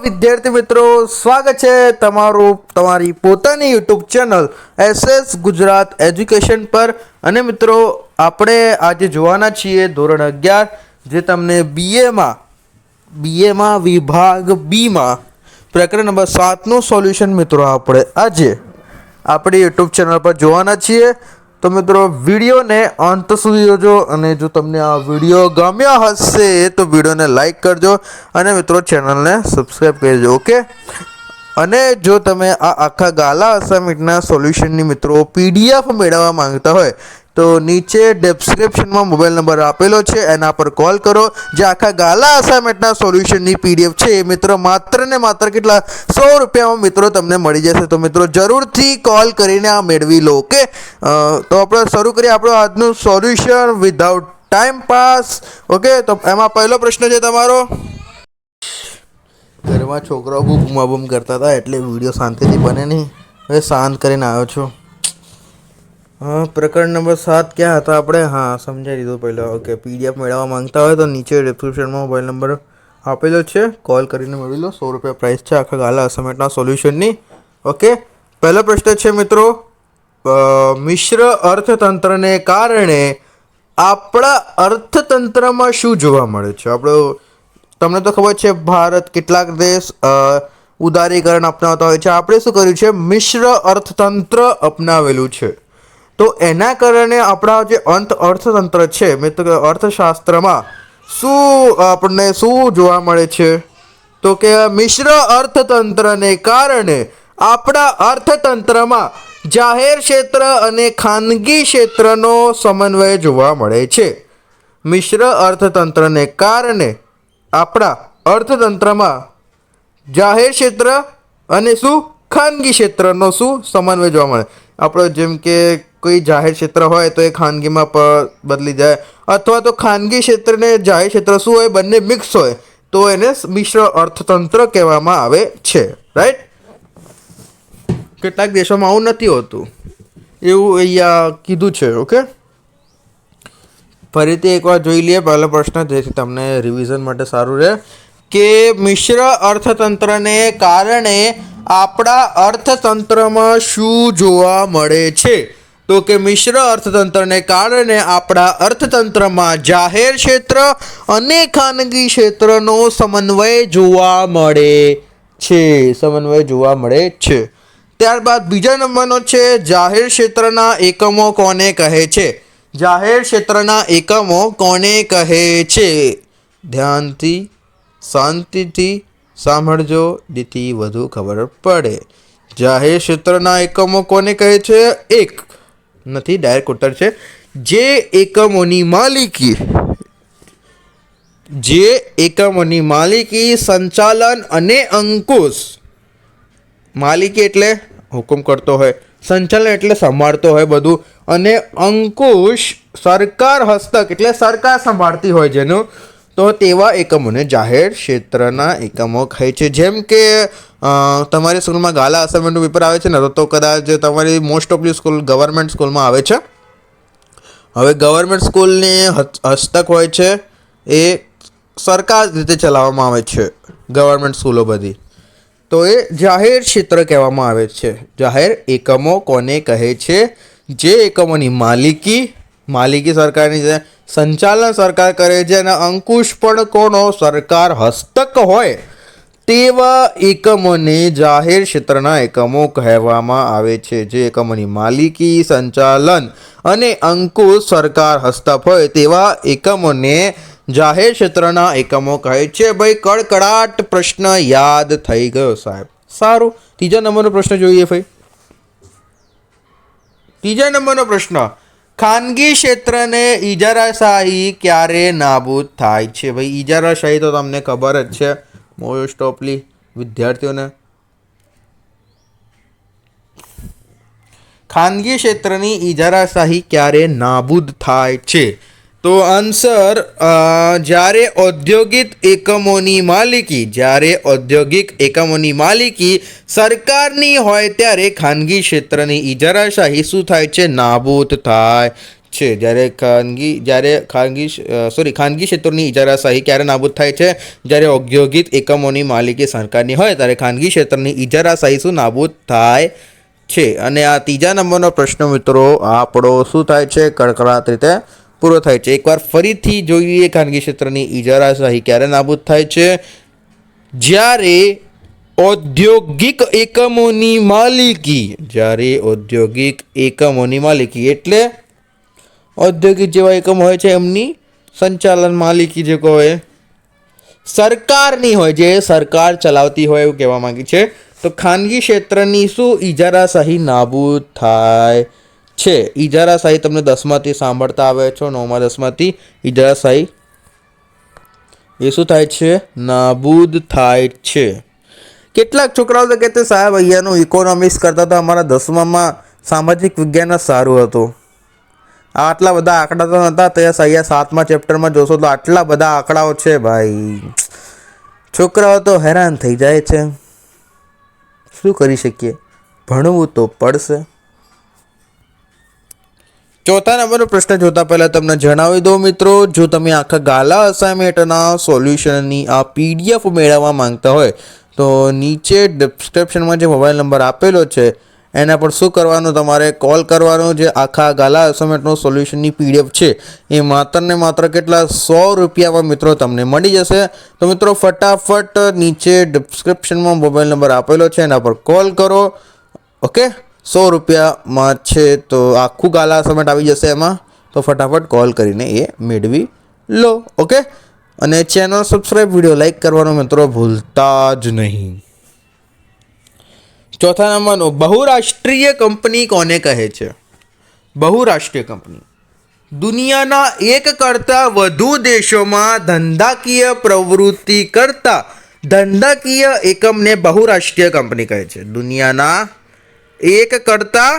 વિદ્યાર્થી મિત્રો, સ્વાગત છે તમારું તમારી પોતાની YouTube channel SS Gujarat education પર. અને મિત્રો, આપણે આજે જોવાના છીએ ધોરણ 11, જે તમને બીએમાં વિભાગ બીમાં પ્રકરણ નંબર 7નું સોલ્યુશન મિત્રો આપણે આજે આપણી યુટ્યુબ ચેનલ પર જોવાના છીએ. તો મિત્રો, વિડીયોને અંત સુધી જોજો, અને જો તમને આ વિડીયો ગમ્યો હશે તો વિડીયોને લાઈક કરજો અને મિત્રો ચેનલને સબસ્ક્રાઈબ કરી દેજો. ઓકે. અને જો તમે આ આખા ગાલા અસાઇનમેન્ટના સોલ્યુશનની મિત્રો પીડીએફ મેળવવા માંગતા હોય તો નીચે ડિસ્ક્રિપ્શનમાં મોબાઈલ નંબર આપેલો છે, એના પર કોલ કરો. જે આખા ગાલા અસાઇનમેન્ટના સોલ્યુશનની પીડીએફ છે એ મિત્રો માત્ર ને માત્ર કેટલા 100 રૂપિયામાં મિત્રો તમને મળી જશે. તો મિત્રો જરૂરથી કોલ કરીને આ મેળવી લો. ઓકે. તો આપણે શરૂ કરીએ આપણું આજનું solution without time pass. Okay. તો એમાં પહેલો પ્રશ્ન છે તમારો. ઘરમાં છોકરાઓ બહુ બૂમાબૂમ કરતા હતા એટલે વિડીયો શાંતિથી બને નહીં. હવે શાંત કરીને આવ્યો છું. પ્રકરણ નંબર 7 ક્યાં હતા આપણે? સમજાવી દીધું પહેલાં. ઓકે. પીડીએફ મેળવવા માંગતા હોય તો નીચે ડિસ્ક્રિપ્શનમાં મોબાઈલ નંબર આપેલો છે, કોલ કરીને મેળવી લો. 100 રૂપિયા પ્રાઇસ છે આખા ગાલા અસાઇનમેન્ટના સોલ્યુશનની. ઓકે. પહેલો પ્રશ્ન છે મિત્રો, મિશ્ર અર્થતંત્રને કારણે આપણા અર્થતંત્રમાં શું જોવા મળે છે? તમને તો ખબર છે, ભારત કેટલાક દેશ ઉદારીકરણ અપનાવતા હોય છે. આપણે શું કર્યું છે? મિશ્ર અર્થતંત્ર અપનાવેલું છે. તો એના કારણે આપણા જે અર્થતંત્ર છે મિત્રો, અર્થશાસ્ત્રમાં આપણને શું જોવા મળે છે? તો કે મિશ્ર અર્થતંત્રને કારણે આપણા અર્થતંત્રમાં જાહેર ક્ષેત્ર અને ખાનગી ક્ષેત્રનો સમન્વય જોવા મળે છે. મિશ્ર અર્થતંત્રને કારણે આપણા અર્થતંત્રમાં જાહેર ક્ષેત્ર અને ખાનગી ક્ષેત્રનો સમન્વય જોવા મળે. આપણો જેમ કે કોઈ જાહેર ક્ષેત્ર હોય તો એ ખાનગીમાં બદલી જાય, અથવા તો ખાનગી ક્ષેત્રને જાહેર ક્ષેત્ર હોય, બંને મિક્સ હોય તો એને મિશ્ર અર્થતંત્ર કહેવામાં આવે છે. રાઈટ? કેટલાક દેશોમાં આવું નથી હોતું, એવું અહીંયા કીધું છે. ઓકે. ફરીથી એકવાર જોઈ લઈએ પહેલો પ્રશ્ન, જેથી તમને રિવિઝન માટે સારું રહે. કે મિશ્ર અર્થતંત્રને કારણે આપણા અર્થતંત્રમાં શું જોવા મળે છે? તો કે મિશ્ર અર્થતંત્રને કારણે આપણા અર્થતંત્રમાં જાહેર ક્ષેત્ર અને ખાનગી ક્ષેત્રનો સમન્વય જોવા મળે છે. ત્યારબાદ બીજા નંબરનો છે, જાહેર ક્ષેત્રના એકમો કોને કહે છે? જાહેર ક્ષેત્રના એકમો કોને કહે છે? ધ્યાનથી શાંતિથી સાંભળજો, જેથી વધુ ખબર પડે. જાહેર ક્ષેત્રના એકમો કોને કહે છે? એક નથી, ડાયરેક્ટ ઉત્તર છે, જે એકમોની માલિકી, સંચાલન અને અંકુશ. માલિકી એટલે હુકમ કરતો હોય, સંચાલન એટલે સંભાળતો હોય બધું, અને અંકુશ સરકાર હસ્તક એટલે સરકાર સંભાળતી હોય જેનું, તો તેવા એકમોને જાહેર ક્ષેત્રના એકમો કહે છે. જેમ કે તમારી સ્કૂલમાં ગાલા અસાઇનમેન્ટનું પેપર આવે છે ને, તો કદાચ તમારી મોસ્ટ ઓફલી સ્કૂલ ગવર્મેન્ટ સ્કૂલમાં આવે છે. હવે ગવર્મેન્ટ સ્કૂલની હસ્તક હોય છે, એ સરકાર રીતે ચલાવવામાં આવે છે ગવર્મેન્ટ સ્કૂલો બધી, તો એ જાહેર ક્ષેત્ર કહેવામાં આવે છે. જાહેર એકમો કોને કહે છે? જે એકમોની માલિકી સરકારની છે, સંચાલન સરકાર કરે છે, અને અંકુશ પણ કોનો? સરકાર હસ્તક હોય તેવા એકમોને જાહેર ક્ષેત્રના એકમો કહેવામાં આવે છે. જે એકમોની માલિકી, સંચાલન અને અંકુશ સરકાર હસ્તક હોય તેવા એકમોને જાહેર ક્ષેત્રના એકમો કહે છે. ભાઈ, કડકડાટ પ્રશ્ન યાદ થઈ ગયો સાહેબ. સારું. ત્રીજા નંબરનો પ્રશ્ન જોઈએ ભાઈ. ત્રીજા નંબરનો પ્રશ્ન, ખાનગી ક્ષેત્રને ઇજારાશાહી ક્યારે નાબૂદ થાય છે? ભાઈ, ઇજારાશાહી તો તમને ખબર જ છે મોસ્ટ ઓફલી વિદ્યાર્થીઓને. ખાનગી ક્ષેત્રની ઇજારાશાહી ક્યારે નાબૂદ થાય છે? તો આન્સર, જ્યારે ઔદ્યોગિક એકમોની માલિકી સરકારની હોય ત્યારે ખાનગી ક્ષેત્રની ઇજારાશાહી શું થાય છે? નાબૂદ થાય છે. ખાનગી ક્ષેત્રોની ઇજારાશાહી ક્યારે નાબૂદ થાય છે? જ્યારે ઔદ્યોગિક એકમોની માલિકી સરકારની હોય ત્યારે ખાનગી ક્ષેત્રની ઇજારાશાહી શું નાબૂદ થાય છે? અને આ ત્રીજા નંબરનો પ્રશ્ન મિત્રો આપણો શું થાય છે? કડકડાટ રીતે પૂરો થાય છે. એકવાર ફરીથી જોઈએ, ખાનગી ક્ષેત્રની ઇજારાશાહી ક્યારે નાબૂદ થાય છે? જ્યારે ઔદ્યોગિક એકમોની માલિકી એટલે ઔદ્યોગિક જેવા એકમો હોય છે એમની સંચાલન માલિકી જે કહે સરકારની હોય, જે સરકાર ચલાવતી હોય એવું કહેવા માંગી છે. તો ખાનગી ક્ષેત્રની શું ઇજારાશાહી નાબૂદ થાય છે? ઇજારાશાહી તમને 10માંથી સાંભળતા આવે છો, 9માં 10માંથી ઇજારાશાહી એ શું થાય છે? નાબૂદ થાય છે. કેટલાક છોકરાઓ તો કહેते સાહેબ અહીંયાનું ઇકોનોમિક્સ કરતા તો અમારા 10મામાં સામાજિક વિજ્ઞાન જ સારું હતું. આટલા બધા આંકડા તો નહોતા. તો અહીંયા 7મા ચેપ્ટરમાં જોશો તો આટલા બધા આંકડાઓ છે ભાઈ. છોકરાઓ તો હેરાન થઈ જાય છે. શું કરી શકીએ? ભણવું તો પડશે. ચોથા નંબરનો પ્રશ્ન જોતા પહેલાં તમને જણાવી દો મિત્રો, જો તમે આખા ગાલા અસાઇનમેન્ટના સોલ્યુશનની આ PDF મેળવવા માંગતા હોય તો નીચે ડિસ્ક્રિપ્શનમાં જે મોબાઈલ નંબર આપેલો છે એના પર શું કરવાનું? તમારે કોલ કરવાનો. જે આખા ગાલા અસાઇનમેન્ટનું સોલ્યુશનની PDF છે એ માત્ર ને માત્ર કેટલા? 100 રૂપિયામાં મિત્રો તમને મળી જશે. તો મિત્રો ફટાફટ નીચે ડિસ્ક્રિપ્શનમાં મોબાઈલ નંબર આપેલો છે એના પર કોલ કરો. ઓકે, 100 રૂપિયામાં છે તો આખું ગાલા અસાઇનમેન્ટ આવી જશે એમાં. તો ફટાફટ કોલ કરીને એ મેળવી લો. ઓકે, અને ચેનલ સબસ્ક્રાઈબ, વિડીયો લાઈક કરવાનો મિત્રો ભૂલતા જ નહીં. ચોથા નંબરનો, બહુરાષ્ટ્રીય કંપની કોને કહે છે? બહુરાષ્ટ્રીય કંપની દુનિયાના એક કરતાં વધુ દેશોમાં ધંધાકીય પ્રવૃત્તિ કરતા ધંધાકીય એકમને બહુરાષ્ટ્રીય કંપની કહે છે. દુનિયાના એક કરતાં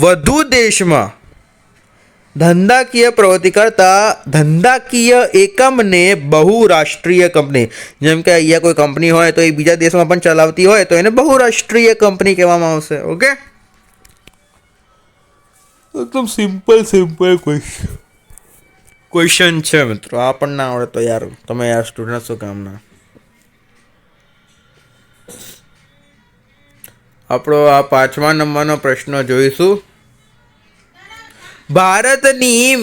વધુ દેશમાં ધંધાકીય પ્રવૃત્તિ કરતા ધંધાકીય એકમને બહુરાષ્ટ્રીય કંપની. જેમ કે અહીંયા કોઈ કંપની હોય તો એ બીજા દેશમાં પણ ચલાવતી હોય તો એને બહુરાષ્ટ્રીય કંપની કહેવામાં આવશે. ઓકે, એકદમ સિમ્પલ ક્વેશ્ચન છે મિત્રો. આ પણ ના આવડે તો યાર તમે યાર સ્ટુડન્ટ શું કામના. આપણો આ 5મા નંબરનો પ્રશ્ન જોઈશું. ભારતીય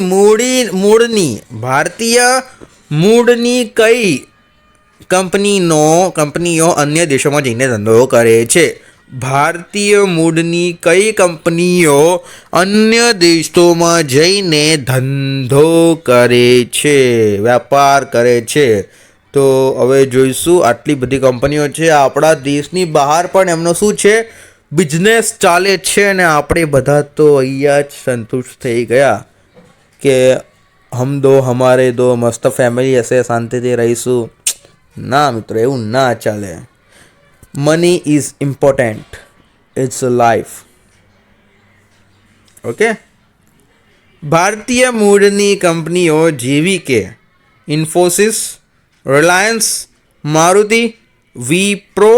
મૂળની કઈ કંપનીઓ અન્ય દેશોમાં જઈને ધંધો કરે છે? ભારતીય મૂળની કઈ કંપનીઓ અન્ય દેશોમાં જઈને ધંધો કરે છે, વેપાર કરે છે? તો હવે જોઈશું. આટલી બધી કંપનીઓ છે. આપણા દેશની બહાર પણ એમનો શું છે? બિઝનેસ ચાલે છે. અને આપણે બધા તો અહીંયા જ સંતુષ્ટ થઈ ગયા કે હમ દો હમારે દો, મસ્ત ફેમિલી હશે, શાંતિથી રહીશું. ના મિત્રો, એવું ના ચાલે. Money is important, it's a life. Okay, ભારતીય મૂળની કંપનીઓ જેવી કે ઇન્ફોસિસ, रिलायंस, मारुति, विप्रो,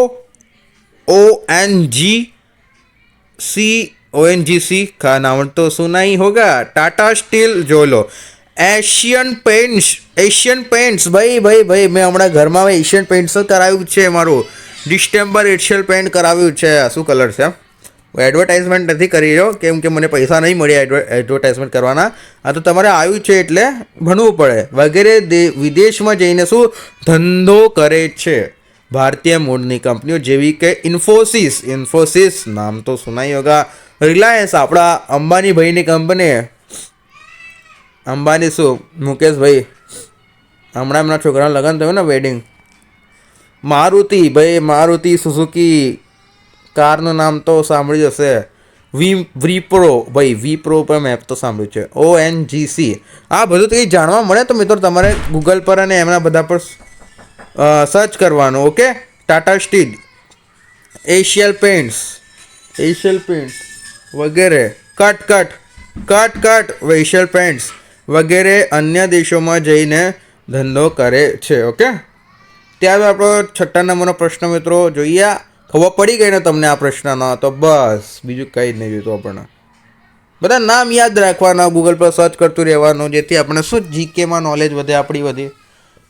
ONGC का नाम तो सुना ही होगा, टाटा स्टील जो लो, एशियन पेंट्स भाई मैं हमारा घर में एशियन पेंट्स कराव्યું છે. મારું ડિસ્ટેમ્બર એશિયન પેન્ટ કરાવ્યું છે. શું કલર છે? એડવર્ટાઇઝમેન્ટ નથી કરી રહ્યો કેમ કે મને પૈસા નહીં મળ્યા એડવર્ટાઇઝમેન્ટ કરવાના. આ તો તમારે આવ્યું છે એટલે ભણવું પડે વગેરે. વિદેશમાં જઈને શું ધંધો કરે છે? ભારતીય મૂળની કંપનીઓ જેવી કે ઇન્ફોસિસ નામ તો સુનાઈ હોગા, રિલાયન્સ આપણા અંબાની ભાઈની કંપની, અંબાની શું મુકેશભાઈ, હમણાં એમના છોકરાના લગ્ન થયું ને વેડિંગ. મારુતિ સુઝુકી કારનું નામ તો સાંભળ્યું હશે. વિપ્રો પર મેપ તો સાંભળ્યું છે. ONGC આ બધું કંઈ જાણવા મળે તો મિત્રો તમારે ગૂગલ પર અને એમના બધા પર સર્ચ કરવાનું. Okay, Tata steel, Asian pants વગેરે, કટ એશિયન પેન્ટ્સ વગેરે અન્ય દેશોમાં જઈને ધંધો કરે છે. ઓકે, ત્યારબાદ આપણો 6 નંબરનો પ્રશ્ન મિત્રો જોઈએ. ખબર પડી ગઈ ને તમને આ પ્રશ્નનો? તો બસ બીજું કંઈ જ નહીં જોઈતું આપણને. બધા નામ યાદ રાખવાના, ગૂગલ પર સર્ચ કરતું રહેવાનું, જેથી આપણે શું જીકેમાં નોલેજ વધે, આપણી વધે.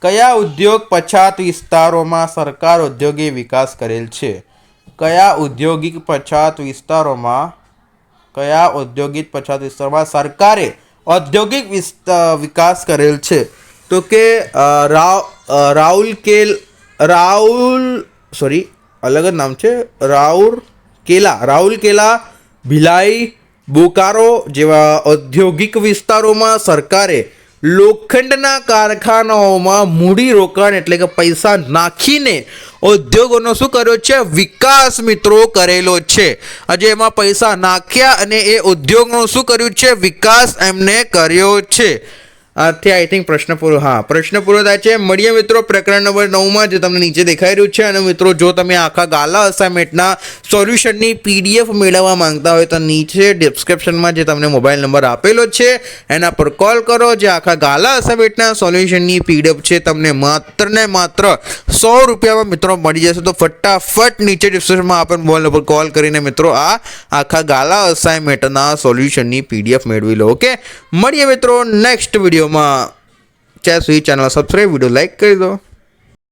કયા ઉદ્યોગ પછાત વિસ્તારોમાં સરકાર ઔદ્યોગિક વિકાસ કરેલ છે? કયા ઔદ્યોગિક પછાત વિસ્તારોમાં સરકારે ઔદ્યોગિક વિકાસ કરેલ છે? તો કે અલગ જ નામ છે, રાઉરકેલા, ભિલાઈ, બોકારો જેવા ઔદ્યોગિક વિસ્તારોમાં સરકારે લોખંડના કારખાનાઓમાં મૂડી રોકાણ એટલે કે પૈસા નાખીને ઉદ્યોગોનો શું કર્યો છે? વિકાસ મિત્રો કરેલો છે. આજે એમાં પૈસા નાખ્યા અને એ ઉદ્યોગનો શું કર્યું છે? વિકાસ એમને કર્યો છે. આથી આઈ થિંક પ્રશ્ન પૂરો થાય છે. મળીએ મિત્રો પ્રકરણ નંબર 9માં, જે તમને નીચે દેખાઈ રહ્યું છે. અને મિત્રો જો તમે આખા ગાલા અસાઇનમેન્ટના સોલ્યુશનની PDF મેળવવા માંગતા હોય તો નીચે ડિસ્ક્રિપ્શનમાં જે તમને મોબાઈલ નંબર આપેલો છે એના પર કોલ કરો. જે આખા ગાલા અસાઇનમેન્ટના સોલ્યુશનની PDF છે તમને માત્ર ને માત્ર 100 રૂપિયામાં મિત્રો મળી જશે. તો ફટાફટ નીચે ડિસ્ક્રિપ્શનમાં આપેલ મોબાઈલ નંબર કોલ કરીને મિત્રો આ આખા ગાલા અસાઇનમેન્ટના સોલ્યુશનની PDF મેળવી લો. ઓકે, મળીએ મિત્રો નેક્સ્ટ વિડીયો. ત્યાં સુધી ચેનલ સબસ્ક્રાઈબ, વિડીયો લાઈક કરી દો.